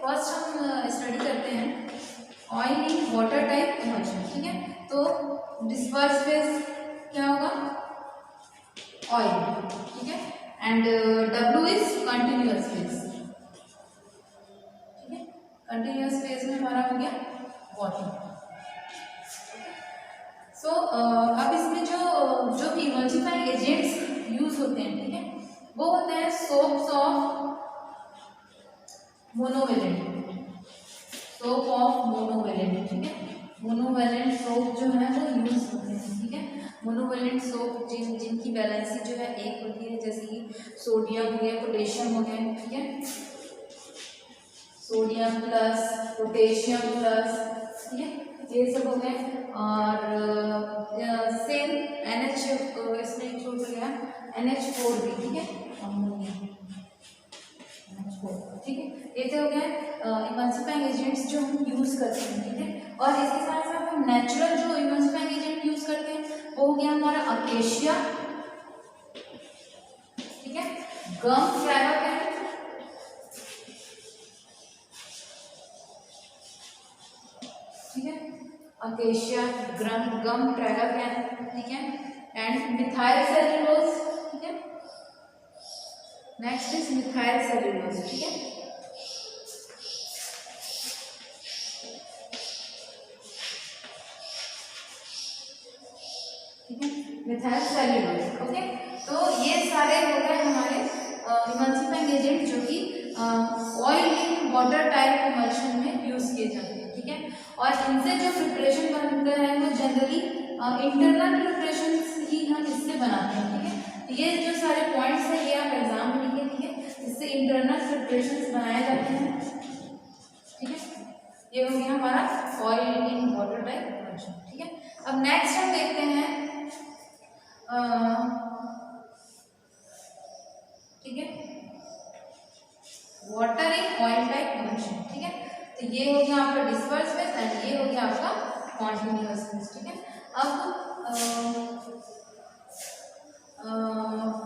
First हम study करते हैं oil in water type emulsion, ठीक है। तो डिस्पर्स फेज क्या होगा, ऑयल, ठीक है, and W is continuous phase, ठीक है। कंटिन्यूअस फेज में हमारा हो गया वाटर। सो अब इसमें जो भी इमल्सिफाइंग एजेंट्स यूज होते हैं, ठीक है, वो होते हैं soaps of monovalent, soap of monovalent, ठीक है। मोनोवेलेंट सोप जो है वो यूज होते हैं, ठीक है। मोनोवेलेंट सोप जिनकी वैलेंसी जो है एक होती है, जैसे कि सोडियम हो गया, पोटेशियम हो गया, ठीक है, सोडियम प्लस पोटेशियम प्लस, ठीक है, ये सब हो गए। और सेम NH इसमें छूट गया NH4 भी, ठीक है, ठीक है। ये तो हो गया इमल्सिफाइंग एजेंट्स जो हम यूज करते हैं, ठीक है। और इसके साथ साथ हम नेचुरल जो इमल्सिफाइंग एजेंट यूज करते हैं वो हो गया हमारा अकेशिया, ठीक है, गम ट्राइबोकेन, ठीक है, अकेशिया, गम ट्राइबोकेन, ठीक है, एंड मिथाइल सेल्यूलोज, ठीक है। नेक्स्ट इज मिथाइल सेल्यूलोज, ठीक है। Methyl cellulose, okay. तो ये सारे हो गए हमारे इमल्सिफाइंग एजेंट जो कि oil in water type emulsion में यूज किए जाते हैं, ठीक है। और इनसे जो प्रिपरेशन बनता है वो जनरली इंटरनल प्रिपरेशन ही हम इससे बनाते हैं, ठीक है। ये जो सारे पॉइंट्स हैं ये आप एग्जाम में लिखें, ठीक है, इससे इंटरनल प्रिपरेशन बनाए जाते हैं, ठीक है। ये हो गया हमारा oil in water type emulsion, ठीक है। अब नेक्स्ट हम देखते हैं, ठीक है, water in oil type emulsion, ठीक है। तो ये हो गया आपका डिस्पर्स फेज एंड ये हो गया आपका कॉन्टिन्यूअस फेज, ठीक है। अब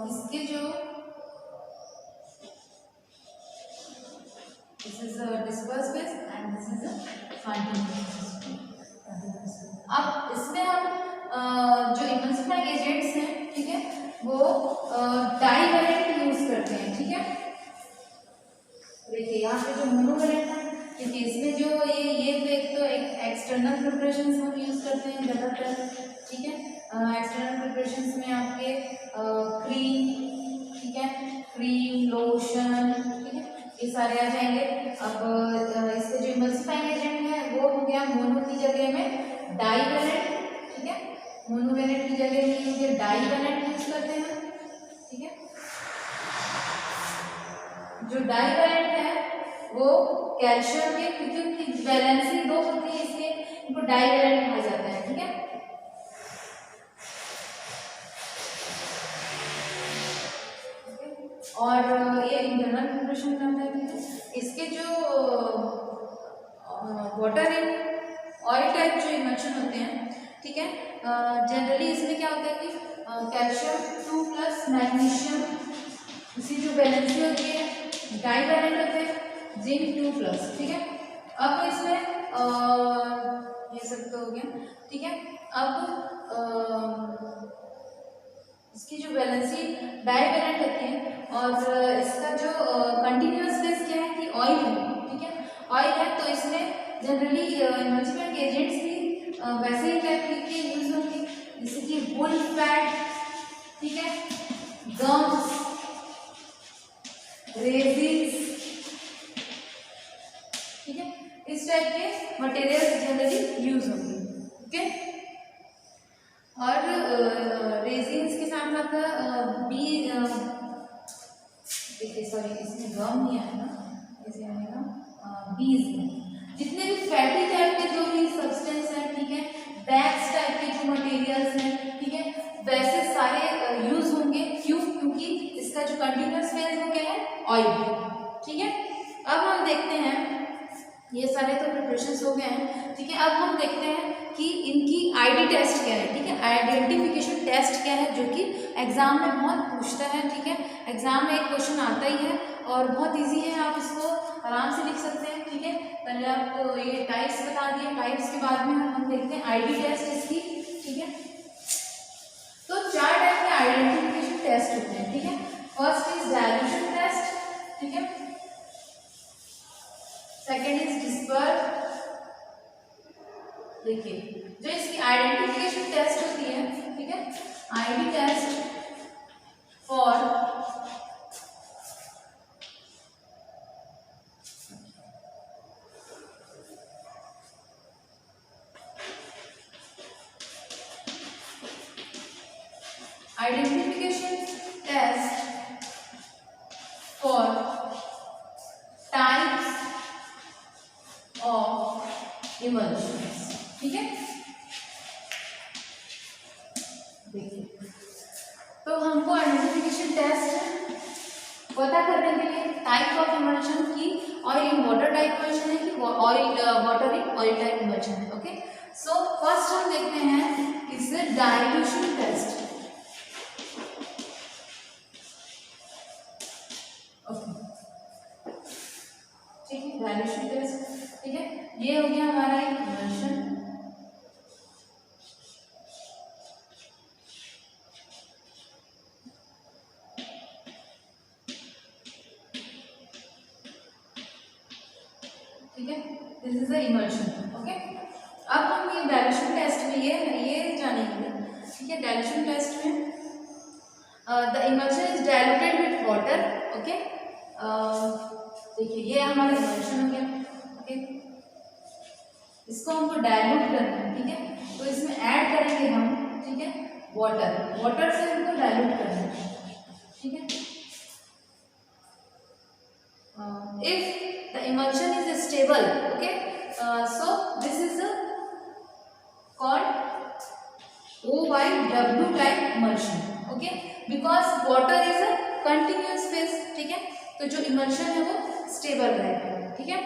इसके जो this is disperse phase and this is continuous phase. अब इसमें हम जो इमल्सिफाइंग एजेंट्स हैं, ठीक है, वो डाइवैलेंट यूज करते हैं, ठीक है। देखिए यहाँ पे जो मोनोवेलेंट है, क्योंकि इसमें जो ये तो एक एक्सटर्नल प्रिपरेशंस हम यूज करते हैं ज़्यादातर, ठीक है। एक्सटर्नल प्रिपरेशंस में आपके क्रीम, ठीक है, क्रीम, लोशन, ठीक है, ये सारे आ जाएंगे। अब इसके जो इमल्सिफाइंग एजेंट है वो हो गया मोनो की जगह में डाइवैलेंट, ठीक है, मोनोवेलेंट की जगह में ये डाइवैलेंट यूज करते हैं, ठीक है। जो डाइवैलेंट है वो कैल्शियम के, क्योंकि उनकी वैलेंसी 2 होती है इसलिए इनको डाइवैलेंट कहा जाता है, ठीक है। और ये इंटरनल प्रिपरेशन में आता है, ठीक है। इसके जो वाटर इन ऑयल टाइप जो इमल्शन होते हैं, ठीक है, जनरली इसमें क्या होता है कि कैल्शियम 2 प्लस मैग्नीशियम, इसकी जो वैलेंसी होती है डाइवैलेंट होते हैं जिंक 2 प्लस, ठीक है। अब इसमें ये सब तो हो गया, ठीक है। अब इसकी जो वैलेंसी डाइवैलेंट होती है और इसका जो कंटिन्यूअस फेज क्या है कि ऑयल है, ठीक है, ऑयल है। तो इसमें जनरली इमल्सिफाइंग एजेंट्स भी वैसे ही टाइप के यूज होंगे, जैसे कि वुल फैट, ठीक है, गम्स, रेजिन्स, ठीक है, इस टाइप के मटेरियल्स जनरली यूज होंगे, ओके। और रेजिन्स के साथ साथ बी, देखिए सॉरी इसमें गम नहीं आया ना, ऐसे आएगा बीज, जितने भी फैटी टाइप के जो भी सब्सटेंस है, ठीक है, बैग्स टाइप के जो मटेरियल्स हैं, ठीक है, वैसे सारे यूज होंगे। क्यों? क्योंकि इसका जो कंटिन्यूअस फेज वो क्या है, ऑयल, ठीक है। अब हम देखते हैं, ये सारे तो प्रिपरेशंस हो गए हैं, ठीक है। अब हम देखते हैं कि इनकी ID टेस्ट क्या है, ठीक है, आइडेंटिफिकेशन टेस्ट क्या है, जो कि एग्जाम में बहुत पूछता है, ठीक है। एग्जाम में एक क्वेश्चन आता ही है और बहुत इजी है, आप इसको आराम से लिख सकते हैं। ठीक है, पहले आपको ये टाइप्स बता दिए, टाइप्स के बाद में हम देखते हैं आईडी टेस्ट इसकी। ठीक है, तो 4 टाइप के आइडेंटिफिकेशन टेस्ट होते हैं। ठीक है, फर्स्ट इज डायल्यूशन टेस्ट। ठीक है, सेकेंड इज डिस्पर्स। देखिए जो इसकी आइडेंटिफिकेशन टेस्ट होती है, ठीक है, ID test for identification test for types of emulsions। ठीक है, देखिए तो हमको आइडेंटिफिकेशन टेस्ट पता करने के लिए टाइप ऑफ इमल्शन की oil in water type emulsion है कि oil water in oil type emulsion है। ओके, सो फर्स्ट हम देखते हैं इज डाइल्यूशन टेस्ट। ठीक है, डाइल्यूशन टेस्ट। ठीक है, ये हो गया हमारा एक इमल्शन। ठीक है, this is the emulsion. Okay, अब हम ये डाइल्यूशन टेस्ट में ये जानेंगे। ठीक है, डाइल्यूशन टेस्ट में the emulsion is diluted with water. Okay, देखिए ये हमारा इमल्शन हो गया। ओके, इसको हमको डाइल्यूट करना है। ठीक है, तो इसमें ऐड करेंगे हम, ठीक है, वाटर से हमको डाइल्यूट करना है। ठीक है, if the emulsion is stable, okay, so this is called O by W type emulsion। okay, because water is a continuous phase। ठीक है, तो जो emulsion है वो स्टेबल रहेगा। ठीक है,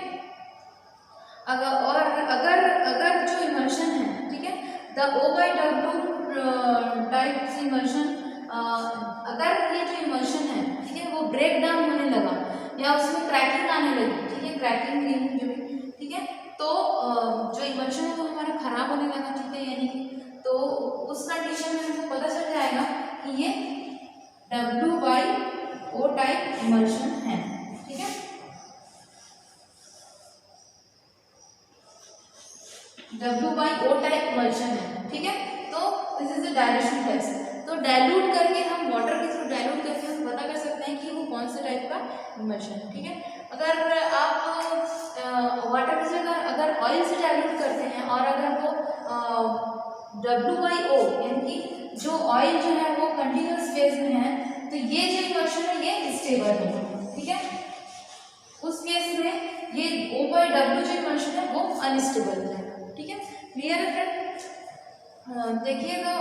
अगर जो emulsion है, ठीक है, the O by W type emulsion, अगर ये जो emulsion है, ठीक है, वो ब्रेक डाउन होने लगा या उसमें क्रैकिंग आने लगी, ठीक है, क्रैकिंग जो भी, ठीक है, तो जो इमल्शन है वो हमारा खराब होने लगा। ठीक है, यानी कि तो उस कंडीशन में हमको पता चल जाएगा कि ये W/O टाइप इमल्शन है। ठीक है, W/O टाइप इमल्शन है। ठीक है, तो this is the dilution test. तो डाइल्यूट करके हम वाटर के थ्रू डाइल्यूट करके हम पता कर सकते हैं कि वो कौन से टाइप का इमल्शन है। ठीक है, अगर आप वाटर की जगह अगर ऑयल से डाइल्यूट करते हैं और अगर वो W/O यानी कि जो ऑयल जो है वो कंटिन्यूअस फेज में है, तो ये जो इमल्शन है ये स्टेबल होगा। ठीक है, उस केस में ये O/W जो इमल्शन है वो अनस्टेबल रहेगा। ठीक है, क्लियर है फ्रेंड? देखिए तो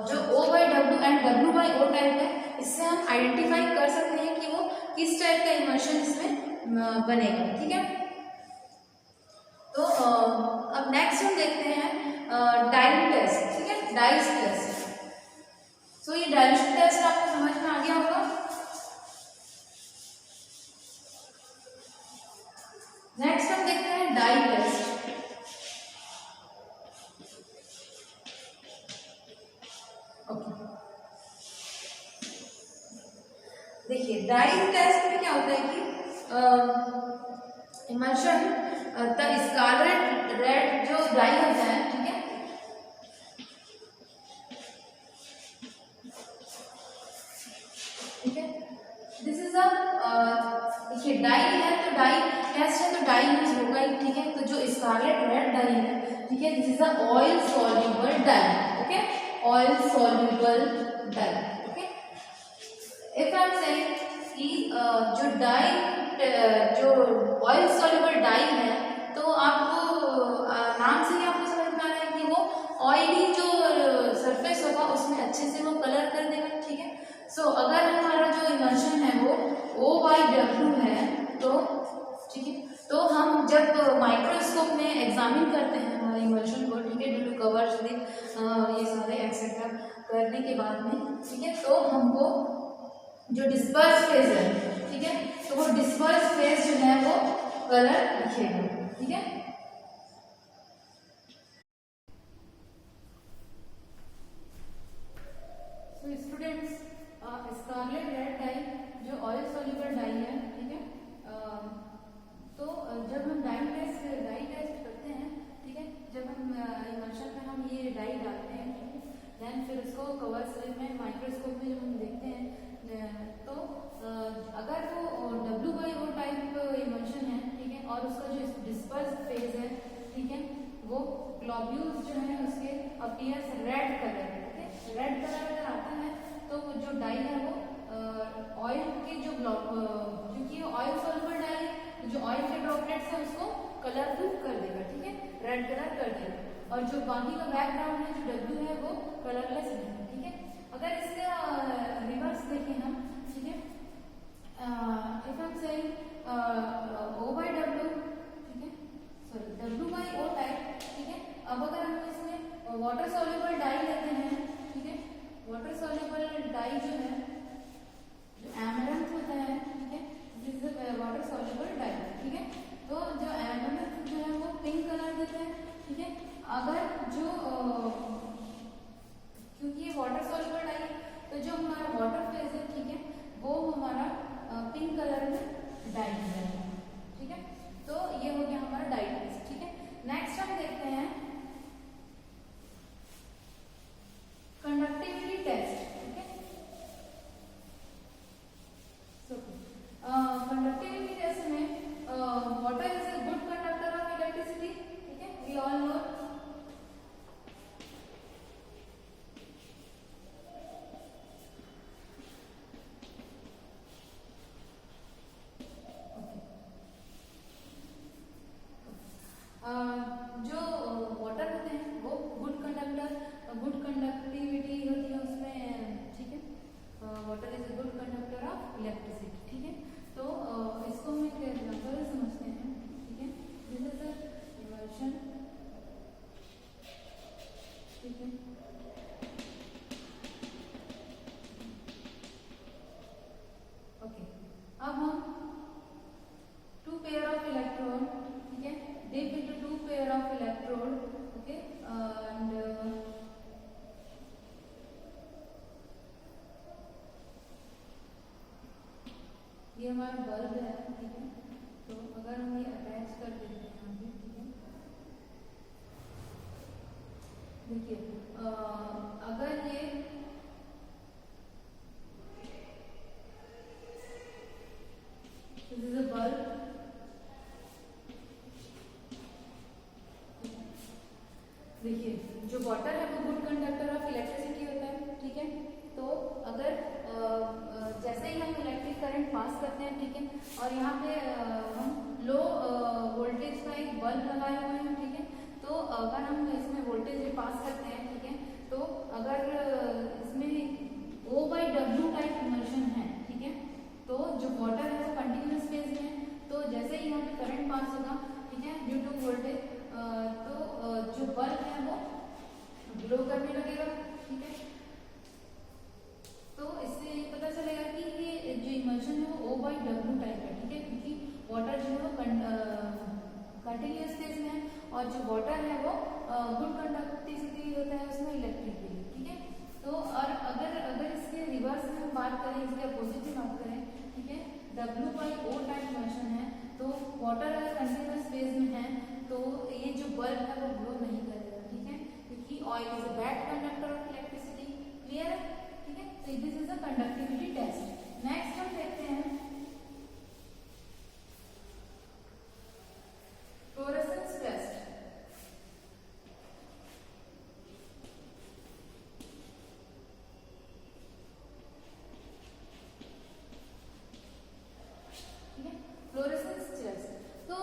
जो O/W एंड W/O टाइप है, इससे हम आइडेंटिफाई कर सकते हैं कि वो किस टाइप का इमल्शन इसमें बनेगा। ठीक है, तो अब नेक्स्ट हम देखते हैं डाइल्यूट टेस्ट। ठीक है, डाइस टेस्ट। सो ये डाइल्यूशन टेस्ट आपको समझ में आ गया होगा। नेक्स्ट हम देखते हैं डाई टेस्ट। देखिए डाई टेस्ट में क्या होता है कि इमल्शन द स्कारलेट रेड जो डाई होता है, ठीक है, ठीक है, दिस इज अ देखिए डाई है तो डाई टेस्ट है तो डाई यूज होगा ही। ठीक है, तो जो स्कारलेट रेड डाई है, ठीक है, this is a oil soluble dye. Okay, oil soluble dye. If I am saying कि जो डाई जो ऑयल सॉल्युबल डाई है, तो आपको नाम से ही आपको समझ में आ रहा है कि वो ऑयली जो सरफेस होगा उसमें अच्छे से वो कलर कर देगा। ठीक है, सो अगर हमारा जो इमल्शन है वो O/W है, तो ठीक है, तो हम जब माइक्रोस्कोप में एग्जामिन करते हैं हमारे इमल्शन को, ठीक है, ड्यू टू कवर ये सारे एक्सेट्रा करने के बाद में, ठीक है, तो हमको जो डिस्पर्स फेज है, ठीक है, तो वो डिस्पर्स फेज जो है वो कलर दिखेगा, ठीक है। तो स्टूडेंट्स, स्कारलेट रेड डाई जो ऑयल सॉल्युबल डाई है, ठीक है, तो जब हम डाई टेस्ट करते हैं, ठीक है, जब हम इमल्शन में हम ये डाई डालते हैं, ठीक है, देन फिर उसको कवर स्लिप में माइक्रोस्कोप में जब हम देखते हैं तो अगर वो W/O टाइप इमल्शन है, ठीक है, और उसका जो डिस्पर्स फेज है, ठीक है, वो ग्लोब्यूल्स जो है उसके अपीयर्स रेड कलर, ठीक है, रेड कलर अगर आता है तो जो डाई है वो ऑयल के जो क्योंकि ऑयल सॉल्युबल डाई जो ऑयल के ड्रॉपलेट्स है उसको कलरफुल कर देगा, ठीक है, रेड कलर कर देगा, और जो बाकी का बैकग्राउंड है जो W है वो कलरलेस रहेगा, ठीक है। अगर इसका रिवर्स देखें हम, ठीक है, इफ हम से O/W, ठीक है, सॉरी W/O टाइप, ठीक है, अब अगर हम इसमें वाटर सॉल्युबल डाई लेते हैं, ठीक है, वाटर सॉल्युबल डाई जो है जो एमरल्थ होता है, ठीक है, this is water soluble dye, ठीक है, तो जो एमरल्थ जो है वो पिंक कलर देता है, ठीक है। अगर जो क्योंकि ये वाटर सॉल्युबल डाई है तो जो हमारा वाटर फेज है, ठीक है, वो हमारा पिंक कलर में डाई हो जाएगा, ठीक है, तो ये हो गया हमारा डाई टेस्ट, ठीक है। नेक्स्ट हम देखते हैं कंडक्टिविटी टेस्ट, ठीक है। कंडक्टिविटी टेस्ट में water is a good conductor of electricity, ठीक है, वी ऑल नो। जो वाटर होते हैं वो गुड कंडक्टिविटी होती है उसमें, ठीक है, water is a good conductor of electricity, ठीक है, तो इसको हम एक एग्जांपल से समझते हैं, ठीक है, दिस इज अ इमल्शन, ठीक है, ओके, अब हम टू पेयर ऑफ इलेक्ट्रोड, ठीक है, dip into two pair of electrode, okay, and ये हमारा बल्ब है, ठीक है, तो अगर हम ये अटैच कर देते हैं यहाँ पे, ठीक है, देखिए अगर ये दिस इज अ बल्ब, देखिए जो वाटर है वो गुड कंडक्टर ऑफ इलेक्ट्रिसिटी होता है, ठीक है, तो अगर जैसे ही हम इलेक्ट्रिक करंट पास करते हैं, ठीक है, और यहाँ पे हम लो वोल्टेज का एक बल्ब लगाए हुए हैं, ठीक है, तो अगर हम इसमें वोल्टेज पास करते हैं, ठीक है, तो अगर इसमें O/W टाइप इमल्शन है, ठीक है, तो जो वाटर है वो कंटिन्यूअस फेज में है, तो जैसे ही यहाँ पे करंट पास होगा, ठीक है, ड्यू टू वोल्टेज, तो जो बल्ब है वो ग्लो करने लगेगा, ठीक है, तो इससे ये पता चलेगा कि ये जो इमल्शन है वो O/W टाइप है, ठीक है, क्योंकि वाटर जो है वो कंटिन्यूअस फेज में है, और जो वाटर है वो गुड कंडक्टिविटी होता है उसमें इलेक्ट्रिक के लिए, ठीक है, तो और अगर इसके रिवर्स में हम बात करें, इसके अपोजिट में बात करें, ठीक है, W/O टाइप इमल्शन है, तो वाटर अगर कंटिन्यूअस फेज में है तो ये जो बल्ब है वो ग्लो नहीं करेगा, ठीक है, क्योंकि oil is a bad conductor of electricity, clear है, ठीक है, तो this is a conductivity test. Next हम देखते हैं फ्लोरेसेंस टेस्ट, ठीक है, फ्लोरेसेंस टेस्ट, तो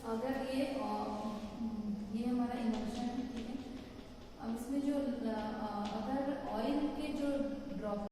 अगर ये